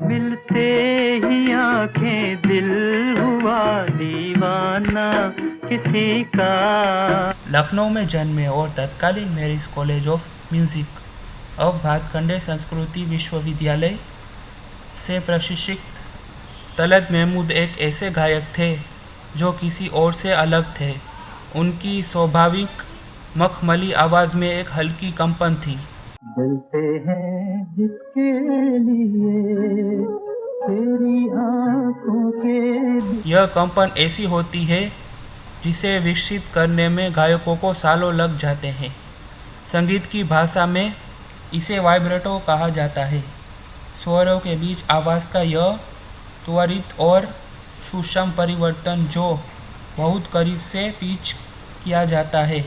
मिलते ही आंखें दिल हुआ दीवाना किसी का। लखनऊ में जन्मे और तत्कालीन मैरिज कॉलेज ऑफ म्यूजिक, अब भातखंडे संस्कृति विश्वविद्यालय से प्रशिक्षित तलत महमूद एक ऐसे गायक थे जो किसी और से अलग थे। उनकी स्वाभाविक मखमली आवाज़ में एक हल्की कंपन थी। जलते हैं जिसके लिए तेरी आंखों के। यह कंपन ऐसी होती है जिसे विकसित करने में गायकों को सालों लग जाते हैं। संगीत की भाषा में इसे वाइब्रेटो कहा जाता है। स्वरों के बीच आवाज़ का यह त्वरित और सूक्ष्म परिवर्तन जो बहुत करीब से पिच किया जाता है,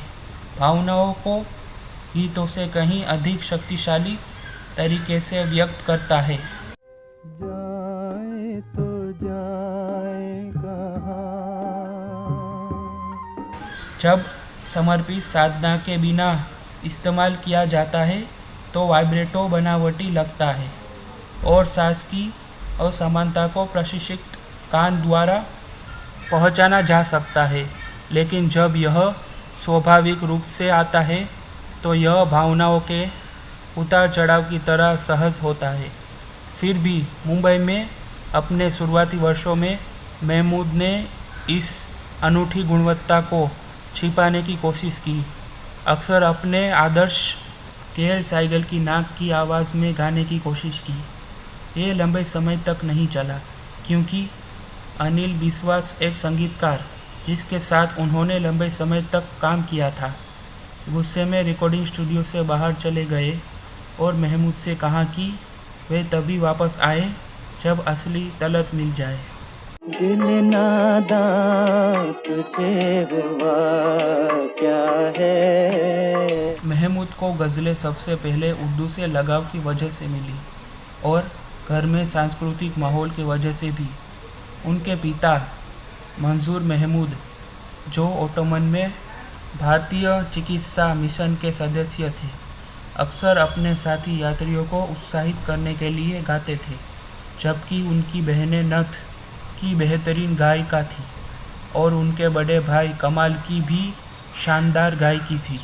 भावनाओं को गीतों से कहीं अधिक शक्तिशाली तरीके से व्यक्त करता है। जाए तो जाए कहाँ। जब समर्पित साधना के बिना इस्तेमाल किया जाता है तो वाइब्रेटो बनावटी लगता है और सांस की असमानता को प्रशिक्षित कान द्वारा पहचाना जा सकता है। लेकिन जब यह स्वाभाविक रूप से आता है तो यह भावनाओं के उतार चढ़ाव की तरह सहज होता है। फिर भी मुंबई में अपने शुरुआती वर्षों में महमूद ने इस अनूठी गुणवत्ता को छिपाने की कोशिश की। अक्सर अपने आदर्श केएल साइगल की नाक की आवाज़ में गाने की कोशिश की। ये लंबे समय तक नहीं चला क्योंकि अनिल बिस्वास एक संगीतकार जिसके साथ उन्होंने लंबे समय तक काम किया था, गुस्से में रिकॉर्डिंग स्टूडियो से बाहर चले गए और महमूद से कहा कि वे तभी वापस आए जब असली तलत मिल जाए। दिल नादां तुझे हुआ क्या है। महमूद को गज़लें सबसे पहले उर्दू से लगाव की वजह से मिली और घर में सांस्कृतिक माहौल की वजह से भी। उनके पिता मंजूर महमूद, जो ओटोमन में भारतीय चिकित्सा मिशन के सदस्य थे, अक्सर अपने साथी यात्रियों को उत्साहित करने के लिए गाते थे, जबकि उनकी बहनें नथ की बेहतरीन गायिका थी और उनके बड़े भाई कमाल की भी शानदार गायकी थी,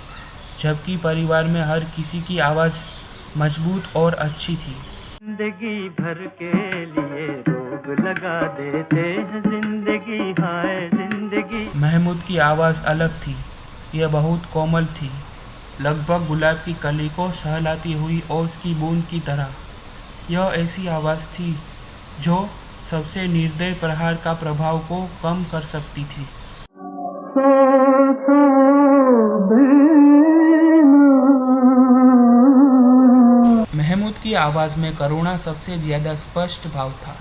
जबकि परिवार में हर किसी की आवाज़ मजबूत और अच्छी थी। जिंदगी भर के लिए रोग लगा देते हैं जिंदगी, हाय जिंदगी। महमूद की आवाज़ अलग थी। यह बहुत कोमल थी, लगभग गुलाब की कली को सहलाती हुई ओस की बूंद की तरह। यह ऐसी आवाज़ थी जो सबसे निर्दय प्रहार का प्रभाव को कम कर सकती थी। महमूद की आवाज़ में करुणा सबसे ज़्यादा स्पष्ट भाव था।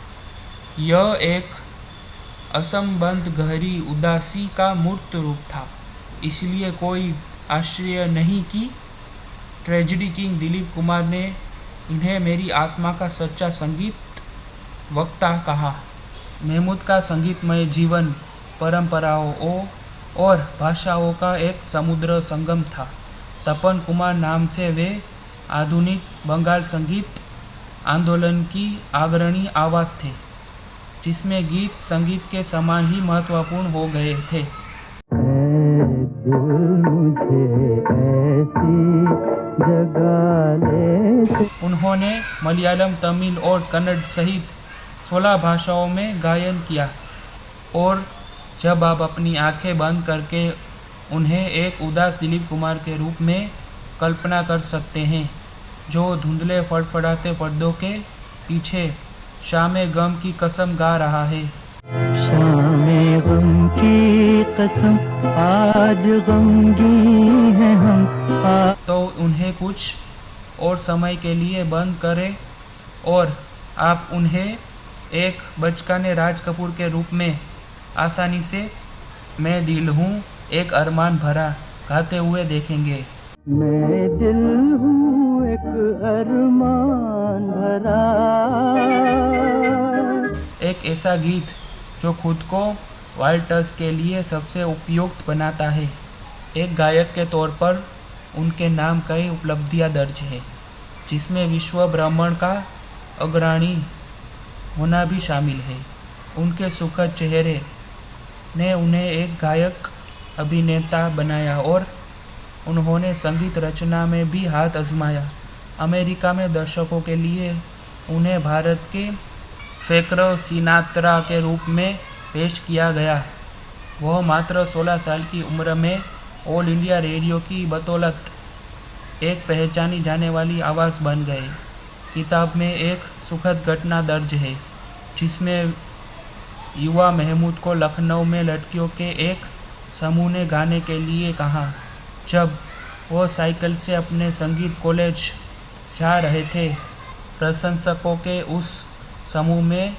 यह एक असंबद्ध गहरी उदासी का मूर्त रूप था। इसलिए कोई आश्चर्य नहीं कि ट्रेजेडी किंग दिलीप कुमार ने इन्हें मेरी आत्मा का सच्चा संगीत वक्ता कहा। महमूद का संगीतमय जीवन परंपराओं और भाषाओं का एक समुद्र संगम था। तपन कुमार नाम से वे आधुनिक बंगाल संगीत आंदोलन की अग्रणी आवाज़ थे, जिसमें गीत संगीत के समान ही महत्वपूर्ण हो गए थे। उन्होंने मलयालम, तमिल और कन्नड़ सहित 16 भाषाओं में गायन किया और जब आप अपनी आंखें बंद करके उन्हें एक उदास दिलीप कुमार के रूप में कल्पना कर सकते हैं, जो धुंधले फड़फड़ाते पर्दों के पीछे शामे गम की कसम गा रहा है। शामे गम की कसम आज गमगीन हैं हम। तो उन्हें कुछ और समय के लिए बंद करें और आप उन्हें एक बचकाने राज कपूर के रूप में आसानी से मैं दिल हूँ एक अरमान भरा गाते हुए देखेंगे। मैं दिल हूँ एक अरमान भरा। एक ऐसा गीत जो खुद को वाल्टर्स के लिए सबसे उपयुक्त बनाता है। एक गायक के तौर पर उनके नाम कई उपलब्धियां दर्ज हैं, जिसमें विश्व भ्रमण का अग्रणी होना भी शामिल है। उनके सुखद चेहरे ने उन्हें एक गायक अभिनेता बनाया और उन्होंने संगीत रचना में भी हाथ आजमाया। अमेरिका में दर्शकों के लिए उन्हें भारत के फ्रैंक सिनात्रा के रूप में पेश किया गया। वह मात्र 16 साल की उम्र में ऑल इंडिया रेडियो की बदौलत एक पहचानी जाने वाली आवाज़ बन गए। किताब में एक सुखद घटना दर्ज है जिसमें युवा महमूद को लखनऊ में लड़कियों के एक समूह ने गाने के लिए कहा। जब वो साइकिल से अपने संगीत कॉलेज जा रहे थे, प्रशंसकों के उस समूह में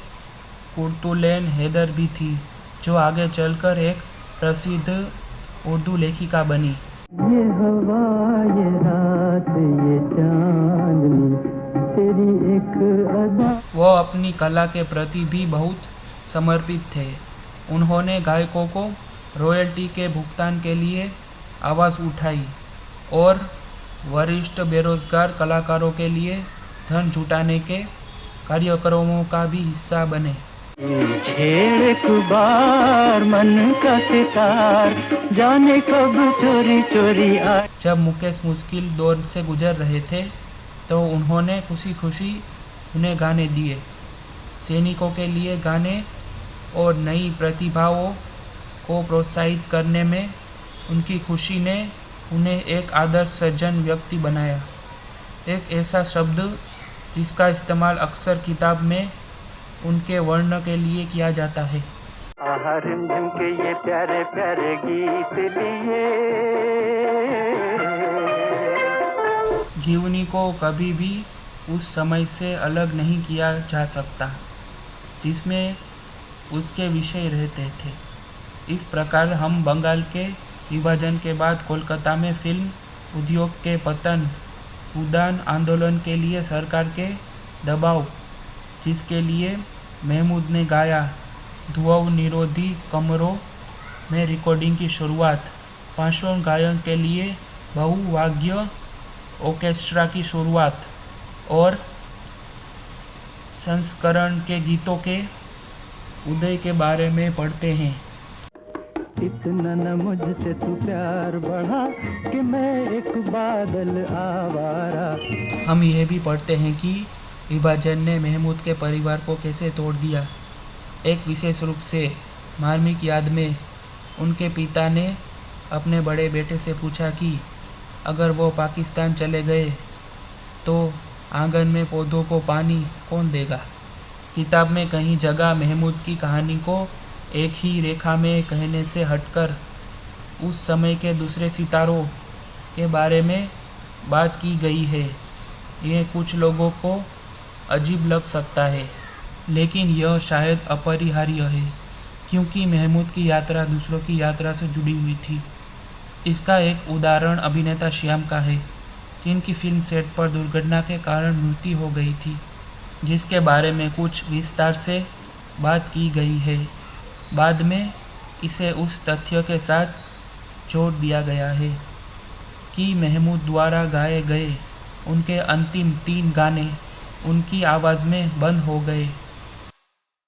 कुर्तुलैन हैदर भी थी, जो आगे चलकर एक प्रसिद्ध उर्दू लेखिका बनी। ये हवा, ये रात, ये चांदनी, तेरी एक अदा। वो अपनी कला के प्रति भी बहुत समर्पित थे। उन्होंने गायकों को रॉयल्टी के भुगतान के लिए आवाज़ उठाई और वरिष्ठ बेरोजगार कलाकारों के लिए धन जुटाने के कार्यक्रमों का भी हिस्सा बने। छेड़ एक बार मन का सितार, जाने कब चोरी चोरी आ। जब मुकेश मुश्किल दौर से गुजर रहे थे तो उन्होंने खुशी खुशी उन्हें गाने दिए। सैनिकों के लिए गाने और नई प्रतिभाओं को प्रोत्साहित करने में उनकी खुशी ने उन्हें एक आदर्श सज्जन व्यक्ति बनाया। एक ऐसा शब्द जिसका इस्तेमाल अक्सर किताब में उनके वर्ण के लिए किया जाता है। आहा रिमझिम के ये प्यारे प्यारे गीत लिए। जीवनी को कभी भी उस समय से अलग नहीं किया जा सकता जिसमें उसके विषय रहते थे। इस प्रकार हम बंगाल के विभाजन के बाद कोलकाता में फिल्म उद्योग के पतन, उद्यान आंदोलन के लिए सरकार के दबाव, जिसके लिए महमूद ने गाया, धुआं निरोधी कमरों में रिकॉर्डिंग की शुरुआत, पार्श्व गायन के लिए बहुवाद्य ऑर्केस्ट्रा की शुरुआत और संस्करण के गीतों के उदय के बारे में पढ़ते हैं। इतना न मुझसे तू प्यार बढ़ा कि मैं एक बादल आवारा। हम यह भी पढ़ते हैं कि विभाजन ने महमूद के परिवार को कैसे तोड़ दिया। एक विशेष रूप से मार्मिक याद में उनके पिता ने अपने बड़े बेटे से पूछा कि अगर वो पाकिस्तान चले गए तो आंगन में पौधों को पानी कौन देगा। किताब में कहीं जगह महमूद की कहानी को एक ही रेखा में कहने से हटकर उस समय के दूसरे सितारों के बारे में बात की गई है। यह कुछ लोगों को अजीब लग सकता है, लेकिन यह शायद अपरिहार्य है क्योंकि महमूद की यात्रा दूसरों की यात्रा से जुड़ी हुई थी। इसका एक उदाहरण अभिनेता श्याम का है, जिनकी फिल्म सेट पर दुर्घटना के कारण मृत्यु हो गई थी, जिसके बारे में कुछ विस्तार से बात की गई है। बाद में इसे उस तथ्य के साथ जोड़ दिया गया है कि महमूद द्वारा गाए गए उनके अंतिम 3 गाने उनकी आवाज़ में बंद हो गए।